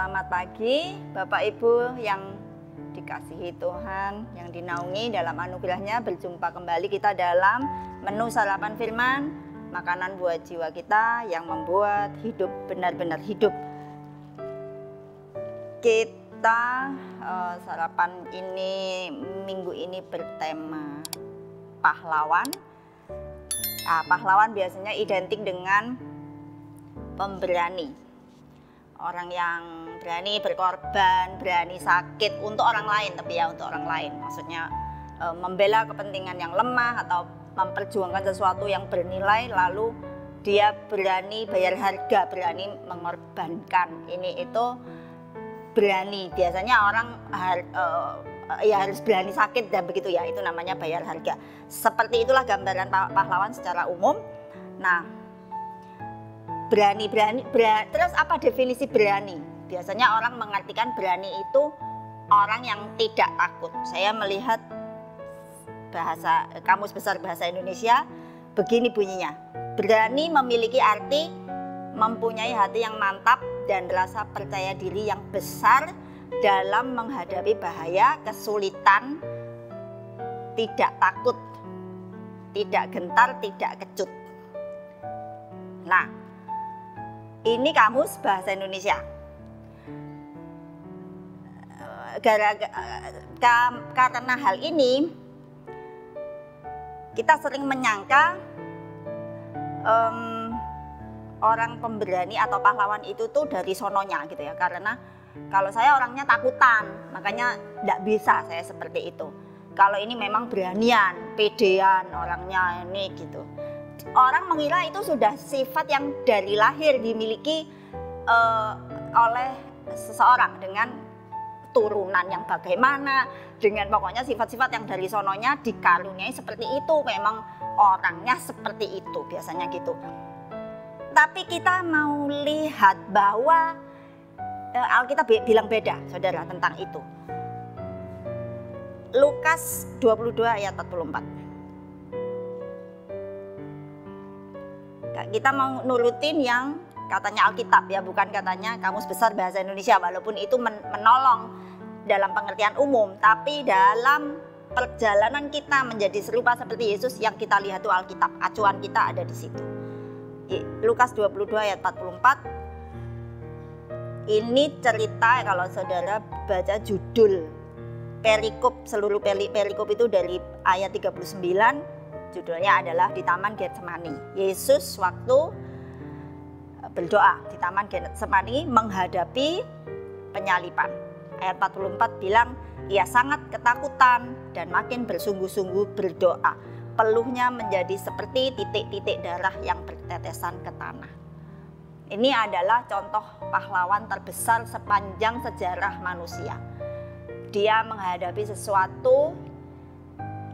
Selamat pagi Bapak Ibu yang dikasihi Tuhan, yang dinaungi dalam anugerahnya. Berjumpa kembali kita dalam menu sarapan firman, makanan buat jiwa kita yang membuat hidup benar-benar hidup. Kita sarapan ini minggu ini bertema pahlawan. Nah, pahlawan biasanya identik dengan pemberani. Orang yang berani berkorban, berani sakit untuk orang lain, tapi ya untuk orang lain. Maksudnya membela kepentingan yang lemah atau memperjuangkan sesuatu yang bernilai, lalu dia berani bayar harga, berani mengorbankan. Ini itu berani. Biasanya orang harus berani sakit dan begitu ya, itu namanya bayar harga. Seperti itulah gambaran pahlawan secara umum. Nah, berani. Terus apa definisi berani? Biasanya orang mengartikan berani itu orang yang tidak takut. Saya melihat Kamus Besar Bahasa Indonesia begini bunyinya. Berani memiliki arti mempunyai hati yang mantap dan rasa percaya diri yang besar dalam menghadapi bahaya, kesulitan, tidak takut, tidak gentar, tidak kecut. Nah, ini Kamus Bahasa Indonesia. Karena hal ini, kita sering menyangka orang pemberani atau pahlawan itu tuh dari sononya gitu ya. Karena kalau saya orangnya takutan, makanya tidak bisa saya seperti itu. Kalau ini memang beranian, pedean orangnya ini gitu. Orang mengira itu sudah sifat yang dari lahir dimiliki oleh seseorang dengan turunan yang bagaimana, dengan pokoknya sifat-sifat yang dari sononya dikaruniai seperti itu, memang orangnya seperti itu biasanya gitu. Tapi kita mau lihat bahwa Alkitab bilang beda, saudara, tentang itu. Lukas 22 ayat 44. Kita mau nurutin yang katanya Alkitab ya, bukan katanya Kamus Besar Bahasa Indonesia, walaupun itu menolong dalam pengertian umum, tapi dalam perjalanan kita menjadi serupa seperti Yesus yang kita lihat itu Alkitab, acuan kita ada di situ. Lukas 22 ayat 44. Ini cerita, kalau saudara baca judul perikop, seluruh perikop itu dari ayat 39. Judulnya adalah di Taman Getsemani. Yesus waktu berdoa di Taman Getsemani menghadapi penyaliban. Ayat 44 bilang, ia sangat ketakutan dan makin bersungguh-sungguh berdoa. Peluhnya menjadi seperti titik-titik darah yang bertetesan ke tanah. Ini adalah contoh pahlawan terbesar sepanjang sejarah manusia. Dia menghadapi sesuatu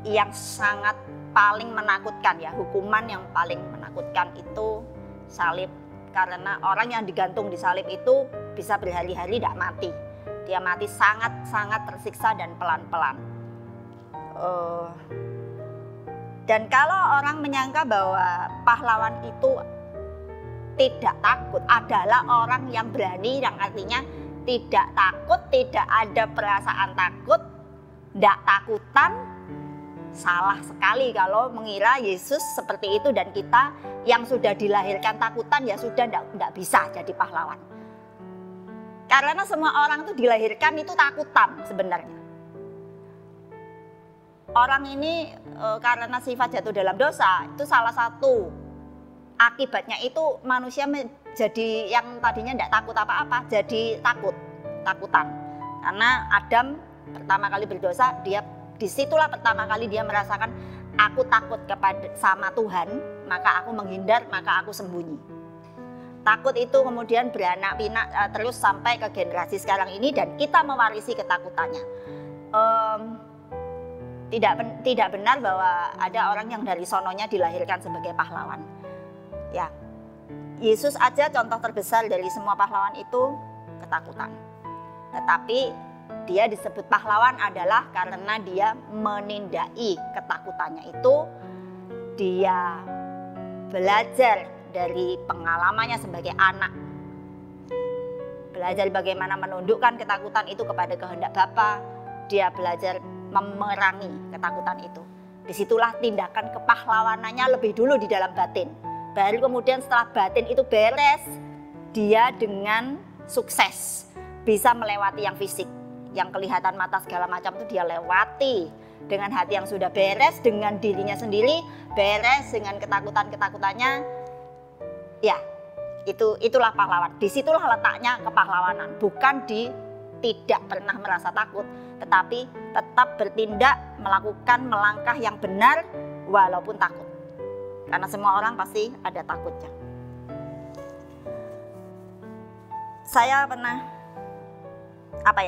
yang sangat paling menakutkan ya, hukuman yang paling menakutkan itu salib. Karena orang yang digantung di salib itu bisa berhari-hari tidak mati. Dia mati sangat-sangat tersiksa dan pelan-pelan. Dan kalau orang menyangka bahwa pahlawan itu tidak takut, adalah orang yang berani, yang artinya tidak takut, tidak ada perasaan takut, tidak takutan, salah sekali kalau mengira Yesus seperti itu, dan kita yang sudah dilahirkan takutan ya sudah tidak bisa jadi pahlawan. Karena semua orang itu dilahirkan itu takutan sebenarnya. Orang ini karena sifat jatuh dalam dosa, itu salah satu akibatnya itu manusia menjadi yang tadinya tidak takut apa-apa, jadi takutan. Karena Adam pertama kali berdosa, disitulah pertama kali dia merasakan, aku takut sama Tuhan, maka aku menghindar, maka aku sembunyi. Takut itu kemudian beranak pinak terus sampai ke generasi sekarang ini, dan kita mewarisi ketakutannya. Tidak benar bahwa ada orang yang dari sononya dilahirkan sebagai pahlawan. Ya, Yesus aja contoh terbesar dari semua pahlawan itu ketakutan. Tetapi dia disebut pahlawan adalah karena dia menindaki ketakutannya itu. Dia belajar dari pengalamannya sebagai anak. belajar bagaimana menundukkan ketakutan itu kepada kehendak Bapa. Dia belajar memerangi ketakutan itu. Disitulah tindakan kepahlawanannya lebih dulu di dalam batin. Baru kemudian setelah batin itu beres, dia dengan sukses bisa melewati yang fisik. Yang kelihatan mata segala macam itu dia lewati. Dengan hati yang sudah beres, dengan dirinya sendiri beres, dengan ketakutan-ketakutannya. Ya, itulah pahlawan. Disitulah letaknya kepahlawanan. Bukan di tidak pernah merasa takut, tetapi tetap bertindak, melakukan melangkah yang benar walaupun takut. Karena semua orang pasti ada takutnya. Saya pernah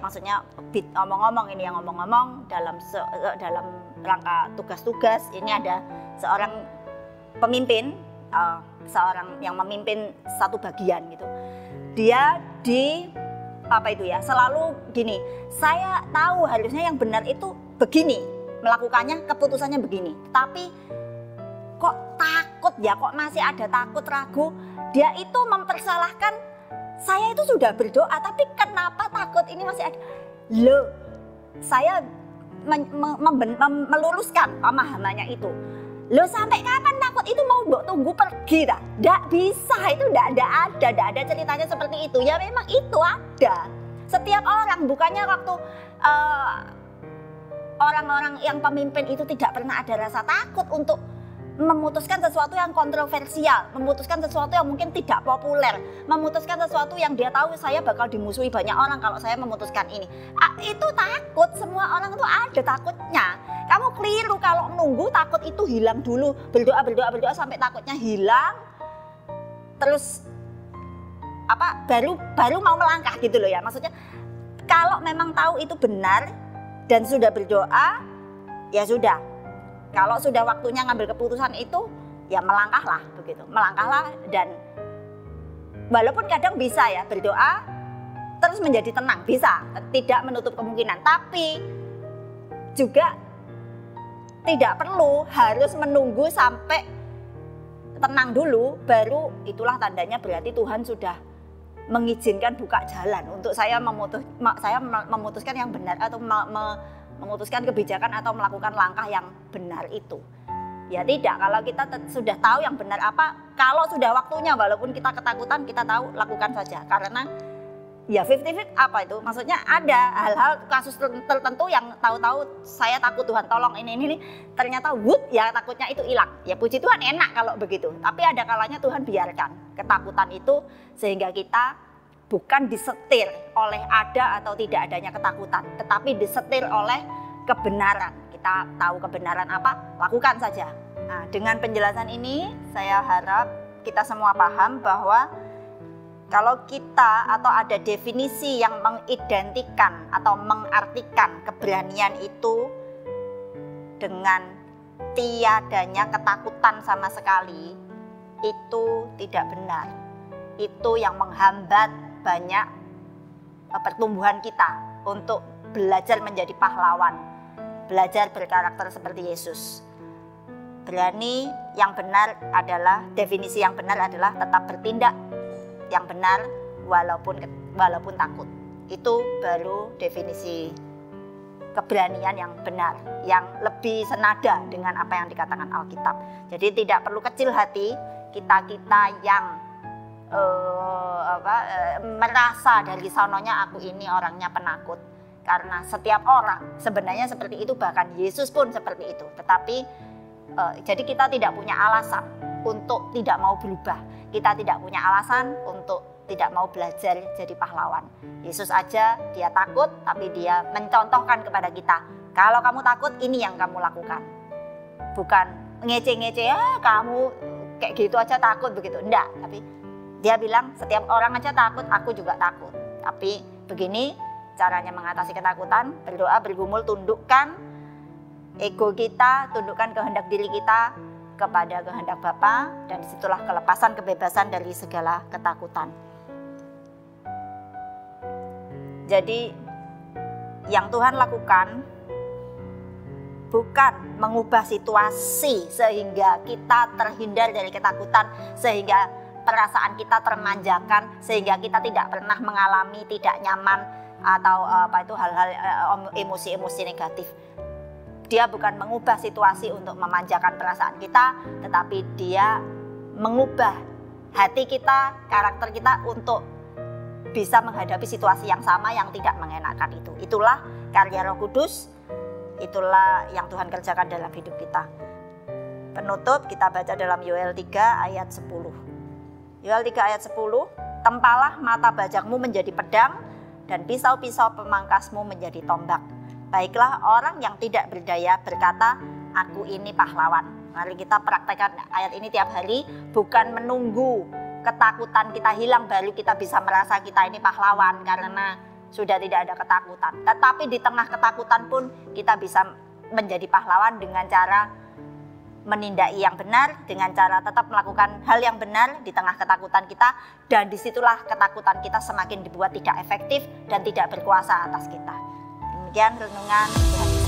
maksudnya ngomong-ngomong dalam rangka tugas-tugas. Ini ada seorang pemimpin, seorang yang memimpin satu bagian gitu. Dia selalu gini, saya tahu harusnya yang benar itu begini, melakukannya, keputusannya begini, tapi kok takut ya, kok masih ada takut, ragu. Dia itu mempersalahkan, saya itu sudah berdoa tapi kenapa takut ini masih ada. Loh, saya meluruskan pemahamannya itu. Loh, sampai kapan takut itu, mau mbok tunggu pergi dah? Nggak bisa, itu nggak ada ceritanya seperti itu. Ya memang itu ada. Setiap orang, bukannya waktu orang-orang yang pemimpin itu tidak pernah ada rasa takut untuk memutuskan sesuatu yang kontroversial, memutuskan sesuatu yang mungkin tidak populer, memutuskan sesuatu yang dia tahu saya bakal dimusuhi banyak orang kalau saya memutuskan ini. Itu takut, semua orang itu ada takutnya. Kamu keliru kalau menunggu takut itu hilang dulu, berdoa sampai takutnya hilang, terus baru mau melangkah gitu loh ya. Maksudnya kalau memang tahu itu benar dan sudah berdoa, ya sudah. Kalau sudah waktunya ngambil keputusan itu, ya melangkahlah begitu. Melangkahlah, dan walaupun kadang bisa ya berdoa terus menjadi tenang, bisa, tidak menutup kemungkinan. Tapi juga tidak perlu harus menunggu sampai tenang dulu, baru itulah tandanya berarti Tuhan sudah mengizinkan buka jalan untuk saya memutuskan yang benar atau memutuskan kebijakan atau melakukan langkah yang benar itu. Ya tidak, kalau kita sudah tahu yang benar apa, kalau sudah waktunya walaupun kita ketakutan, kita tahu lakukan saja. Karena ya 50-50 itu, maksudnya ada hal-hal kasus tertentu yang tahu-tahu saya takut, Tuhan tolong ini, ternyata ya takutnya itu hilang. Ya puji Tuhan, enak kalau begitu. Tapi ada kalanya Tuhan biarkan ketakutan itu sehingga kita bukan disetir oleh ada atau tidak adanya ketakutan, tetapi disetir oleh kebenaran. Kita tahu kebenaran apa, lakukan saja. Nah, dengan penjelasan ini saya harap kita semua paham bahwa kalau kita atau ada definisi yang mengidentikan atau mengartikan keberanian itu dengan tiadanya ketakutan sama sekali, itu tidak benar. Itu yang menghambat banyak pertumbuhan kita untuk belajar menjadi pahlawan, belajar berkarakter seperti Yesus. Berani yang benar adalah, definisi yang benar adalah tetap bertindak yang benar walaupun takut. Itu baru definisi keberanian yang benar, yang lebih senada dengan apa yang dikatakan Alkitab. Jadi tidak perlu kecil hati kita yang merasa dari sononya aku ini orangnya penakut. Karena setiap orang sebenarnya seperti itu, bahkan Yesus pun seperti itu. Tetapi jadi kita tidak punya alasan untuk tidak mau berubah. Kita tidak punya alasan untuk tidak mau belajar jadi pahlawan. Yesus aja dia takut, tapi dia mencontohkan kepada kita, kalau kamu takut ini yang kamu lakukan. Bukan ngece-ngece, ya kamu kayak gitu aja takut begitu. Enggak, tapi dia bilang setiap orang aja takut, aku juga takut. Tapi begini caranya mengatasi ketakutan, berdoa, bergumul, tundukkan ego kita, tundukkan kehendak diri kita kepada kehendak Bapa, dan disitulah kelepasan, kebebasan dari segala ketakutan. Jadi yang Tuhan lakukan bukan mengubah situasi sehingga kita terhindar dari ketakutan, sehingga perasaan kita termanjakan sehingga kita tidak pernah mengalami tidak nyaman atau hal-hal emosi-emosi negatif. Dia bukan mengubah situasi untuk memanjakan perasaan kita, tetapi dia mengubah hati kita, karakter kita untuk bisa menghadapi situasi yang sama yang tidak mengenakan itu. Itulah karya Roh Kudus, itulah yang Tuhan kerjakan dalam hidup kita. Penutup kita baca dalam Yoel 3 ayat 10. Yoel 3 ayat 10, tempalah mata bajakmu menjadi pedang dan pisau-pisau pemangkasmu menjadi tombak. Baiklah orang yang tidak berdaya berkata, aku ini pahlawan. Mari kita praktekkan ayat ini tiap hari, bukan menunggu ketakutan kita hilang baru kita bisa merasa kita ini pahlawan karena sudah tidak ada ketakutan. Tetapi di tengah ketakutan pun kita bisa menjadi pahlawan dengan cara menindaki yang benar, dengan cara tetap melakukan hal yang benar di tengah ketakutan kita, dan disitulah ketakutan kita semakin dibuat tidak efektif dan tidak berkuasa atas kita. Demikian renungan Tuhan.